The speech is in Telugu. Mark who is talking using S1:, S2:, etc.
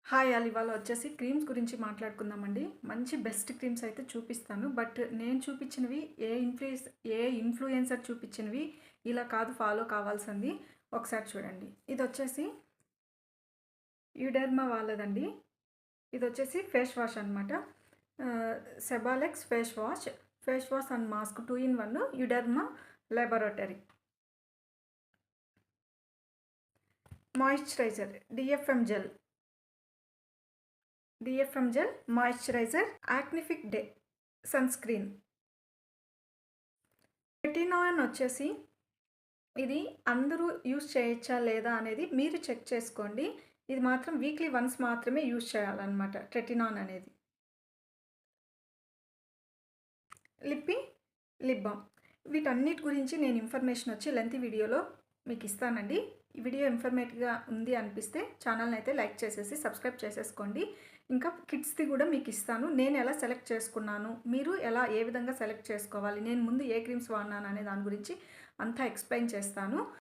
S1: హాయ్ ఆల్ ఇవాళ వచ్చేసి క్రీమ్స్ గురించి మాట్లాడుకుందామండి. మంచి బెస్ట్ క్రీమ్స్ అయితే చూపిస్తాను. బట్ నేను చూపించినవి ఏ ఇన్‌ఫ్లుయెన్సర్ చూపించినవి ఇలా కాదు ఫాలో కావాల్సింది. ఒకసారి చూడండి. ఇదొచ్చేసి యుడెర్మా వాళ్ళదండి. ఇదొచ్చేసి ఫేస్ వాష్ అనమాట. సెబాలెక్స్ face wash and mask 2 in 1 యుడెర్మా laboratory. Moisturiser DFM gel moisturiser యాక్నిఫిక్ డే సన్ స్క్రీన్. రెటినాయిన్ వచ్చేసి ఇది అందరూ యూజ్ చేయొచ్చా లేదా అనేది మీరు చెక్ చేసుకోండి. ఇది మాత్రం వీక్లీ వన్స్ మాత్రమే యూజ్ చేయాలన్నమాట రెటినాన్ అనేది. లిప్పి లిప్ బామ్. వీటన్నిటి గురించి నేను ఇన్ఫర్మేషన్ వచ్చి లెంతీ వీడియోలో మీకు ఇస్తానండి. ఈ వీడియో ఇన్ఫర్మేటివ్‌గా ఉంది అనిపిస్తే ఛానల్‌ని అయితే లైక్ చేసేసి సబ్స్క్రైబ్ చేసేసుకోండి. ఇంకా కిడ్స్‌ది కూడా మీకు ఇస్తాను. నేను ఎలా సెలెక్ట్ చేసుకున్నాను, మీరు ఏ విధంగా సెలెక్ట్ చేసుకోవాలి, నేను ముందు ఏ క్రీమ్స్ వాడినాను అనే దాని గురించి అంతా ఎక్స్‌ప్లెయిన్ చేస్తాను.